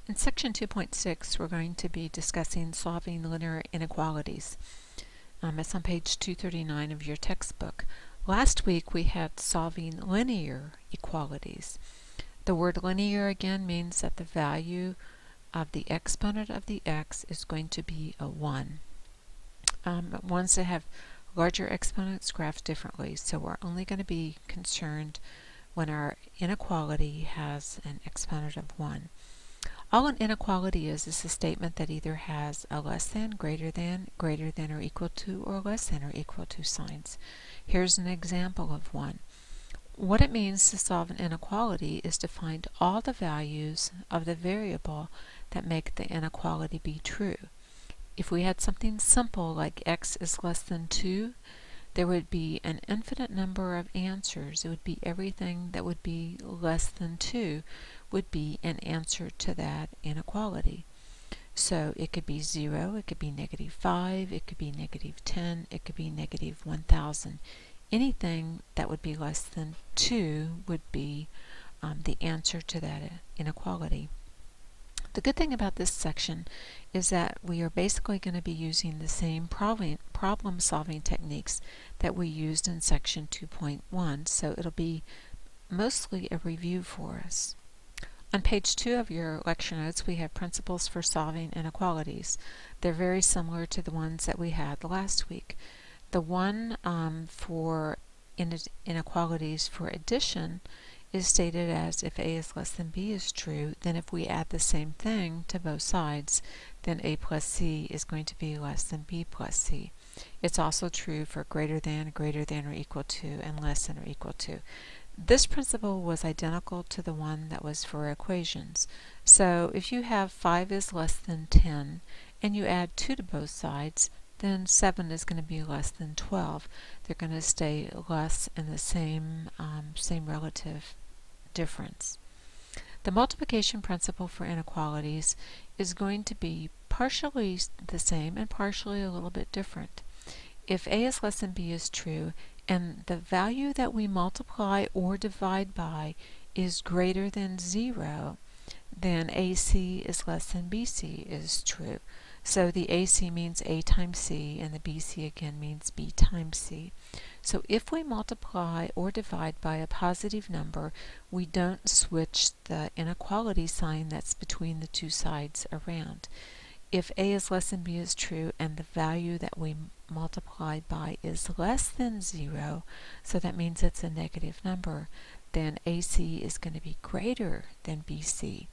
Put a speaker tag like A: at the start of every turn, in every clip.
A: In section 2.6, we're going to be discussing solving linear inequalities. It's on page 239 of your textbook. Last week we had solving linear equalities. The word linear again means that the value of the exponent of the x is going to be a 1. Ones that have larger exponents graph differently, so we're only going to be concerned when our inequality has an exponent of 1. All an inequality is a statement that either has a less than, greater than or equal to, or less than or equal to signs. Here's an example of one. What it means to solve an inequality is to find all the values of the variable that make the inequality be true. If we had something simple like x is less than 2, there would be an infinite number of answers. It would be everything that would be less than 2 would be an answer to that inequality. So it could be 0, it could be -5, it could be -10, it could be -1000. Anything that would be less than 2 would be the answer to that inequality. The good thing about this section is that we are basically going to be using the same problem-solving techniques that we used in section 2.1, so it'll be mostly a review for us. On page 2 of your lecture notes, we have principles for solving inequalities. They're very similar to the ones that we had last week. The one for inequalities for addition is stated as if a is less than b is true, then if we add the same thing to both sides, then a plus c is going to be less than b plus c. It's also true for greater than or equal to, and less than or equal to. This principle was identical to the one that was for equations. So if you have 5 is less than 10 and you add 2 to both sides, then 7 is going to be less than 12. They're going to stay less in the same relative difference. The multiplication principle for inequalities is going to be partially the same and partially a little bit different. If a is less than b is true, and the value that we multiply or divide by is greater than 0, then AC is less than BC is true. So the AC means A times C, and the BC again means B times C. So if we multiply or divide by a positive number, we don't switch the inequality sign that's between the two sides around. If A is less than B is true and the value that we multiply by is less than 0, so that means it's a negative number, then AC is going to be greater than BC.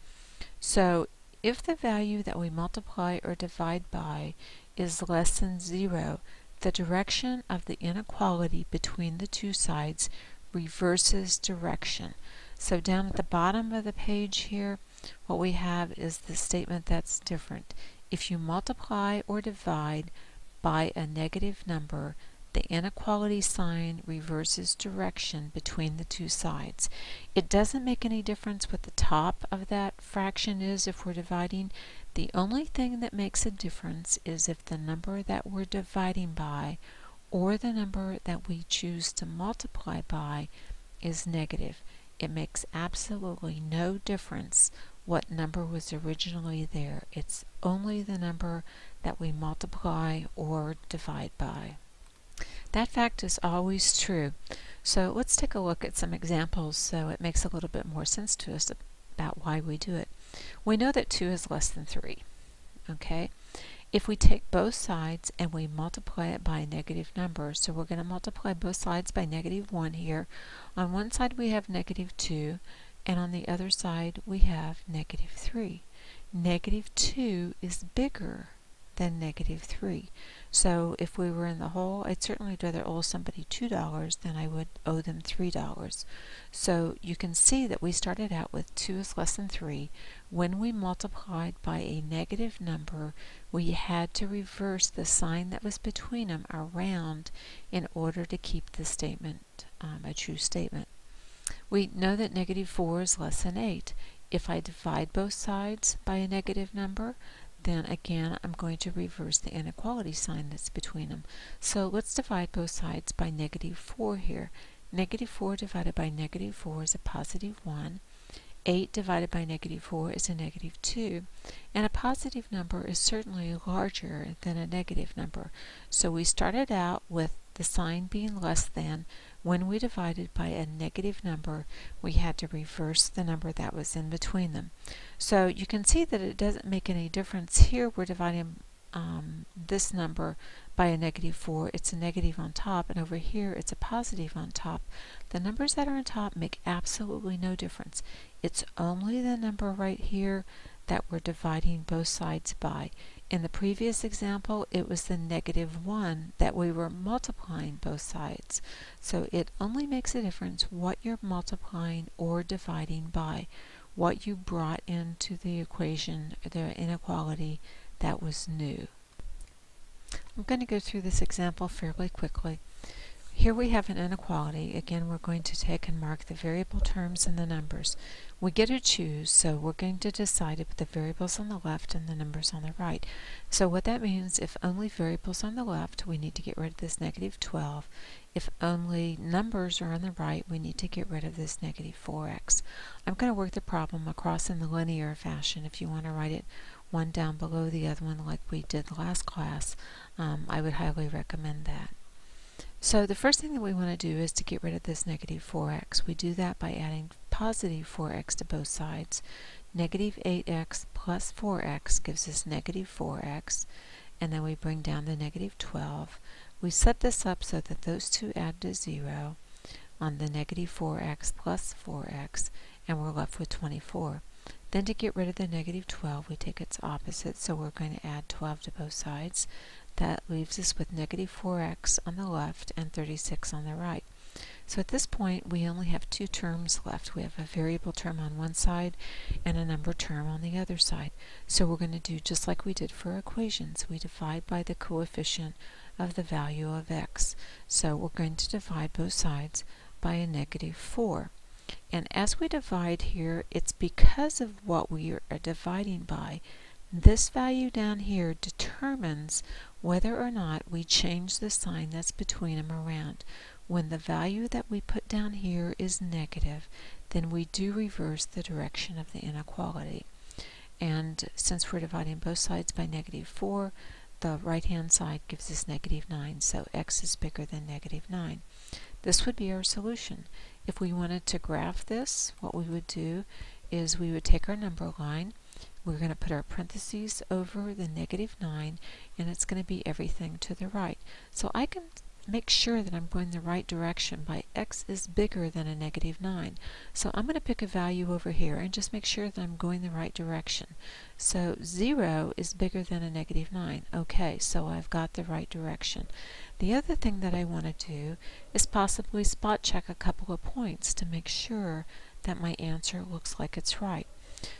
A: So if the value that we multiply or divide by is less than 0, the direction of the inequality between the two sides reverses direction. So down at the bottom of the page here, what we have is the statement that's different. If you multiply or divide by a negative number, the inequality sign reverses direction between the two sides. It doesn't make any difference what the top of that fraction is if we're dividing. The only thing that makes a difference is if the number that we're dividing by or the number that we choose to multiply by is negative. It makes absolutely no difference what number was originally there. It's only the number that we multiply or divide by. That fact is always true. So let's take a look at some examples so it makes a little bit more sense to us about why we do it. We know that 2 is less than 3. Okay? If we take both sides and we multiply it by a negative number, so we're going to multiply both sides by -1 here. On one side we have -2, and on the other side we have -3. -2 is bigger than -3. So if we were in the hole, I'd certainly rather owe somebody $2 than I would owe them $3. So you can see that we started out with 2 is less than 3. When we multiplied by a negative number, we had to reverse the sign that was between them around in order to keep the statement a true statement. We know that -4 is less than 8. If I divide both sides by a negative number, then again I'm going to reverse the inequality sign that's between them. So let's divide both sides by -4 here. -4 divided by -4 is a +1, 8 divided by negative 4 is a negative 2, and a positive number is certainly larger than a negative number. So we started out with the sign being less than. When we divided by a negative number, we had to reverse the number that was in between them. So you can see that it doesn't make any difference. Here we're dividing this number by a negative 4, it's a negative on top, and over here it's a positive on top. The numbers that are on top make absolutely no difference. It's only the number right here that we're dividing both sides by. In the previous example, it was the negative 1 that we were multiplying both sides. So it only makes a difference what you're multiplying or dividing by, what you brought into the equation, the inequality that was new. I'm going to go through this example fairly quickly. Here we have an inequality. Again, we're going to take and mark the variable terms and the numbers. We get to choose, so we're going to decide to put the variables on the left and the numbers on the right. So what that means, if only variables on the left, we need to get rid of this negative 12. If only numbers are on the right, we need to get rid of this negative 4x. I'm going to work the problem across in the linear fashion. If you want to write it one down below the other one like we did last class, I would highly recommend that. So the first thing that we want to do is to get rid of this negative 4x. We do that by adding positive 4x to both sides. Negative 8x plus 4x gives us negative 4x, and then we bring down the negative 12. We set this up so that those two add to 0 on the negative 4x plus 4x, and we're left with 24. Then to get rid of the negative 12, we take its opposite, so we're going to add 12 to both sides. That leaves us with negative 4x on the left and 36 on the right. So at this point, we only have two terms left. We have a variable term on one side and a number term on the other side. So we're going to do just like we did for equations. We divide by the coefficient of the value of x. So we're going to divide both sides by a negative 4. And as we divide here, it's because of what we are dividing by. This value down here determines whether or not we change the sign that's between them around. When the value that we put down here is negative, then we do reverse the direction of the inequality. And since we're dividing both sides by negative 4, the right-hand side gives us negative 9, so x is bigger than negative 9. This would be our solution. If we wanted to graph this, what we would do is we would take our number line, we're going to put our parentheses over the negative 9, and it's going to be everything to the right. So I can make sure that I'm going the right direction by x is bigger than a negative 9. So I'm going to pick a value over here and just make sure that I'm going the right direction. So 0 is bigger than a negative 9. Okay, so I've got the right direction. The other thing that I want to do is possibly spot check a couple of points to make sure that my answer looks like it's right.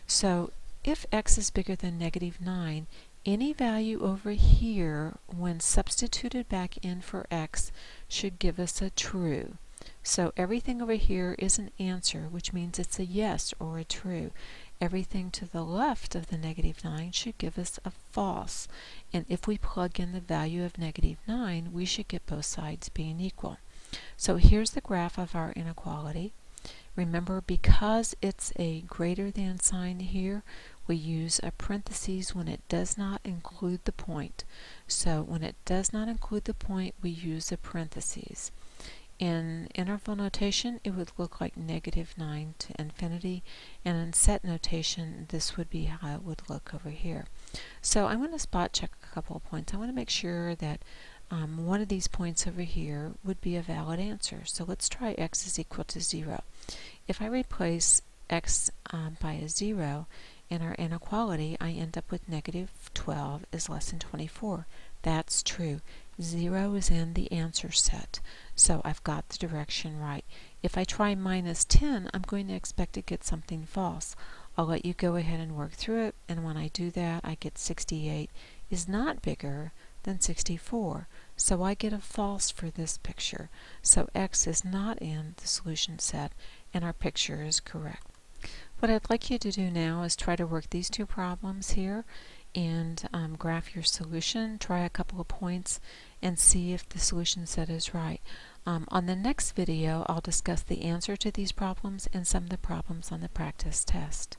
A: So if x is bigger than negative 9, any value over here, when substituted back in for x, should give us a true. So everything over here is an answer, which means it's a yes or a true. Everything to the left of the negative 9 should give us a false. And if we plug in the value of negative 9, we should get both sides being equal. So here's the graph of our inequality. Remember, because it's a greater than sign here, we use a parentheses when it does not include the point. So when it does not include the point, we use a parentheses. In interval notation, it would look like negative 9 to infinity, and in set notation, this would be how it would look over here. So I'm going to spot check a couple of points. I want to make sure that one of these points over here would be a valid answer. So let's try x is equal to 0. If I replace x by a 0 in our inequality, I end up with negative 12 is less than 24. That's true. 0 is in the answer set, so I've got the direction right. If I try minus 10, I'm going to expect to get something false. I'll let you go ahead and work through it, and when I do that, I get 68 is not bigger than 64. So I get a false for this picture. So x is not in the solution set, and our picture is correct. What I'd like you to do now is try to work these two problems here and graph your solution. Try a couple of points and see if the solution set is right. On the next video, I'll discuss the answer to these problems and some of the problems on the practice test.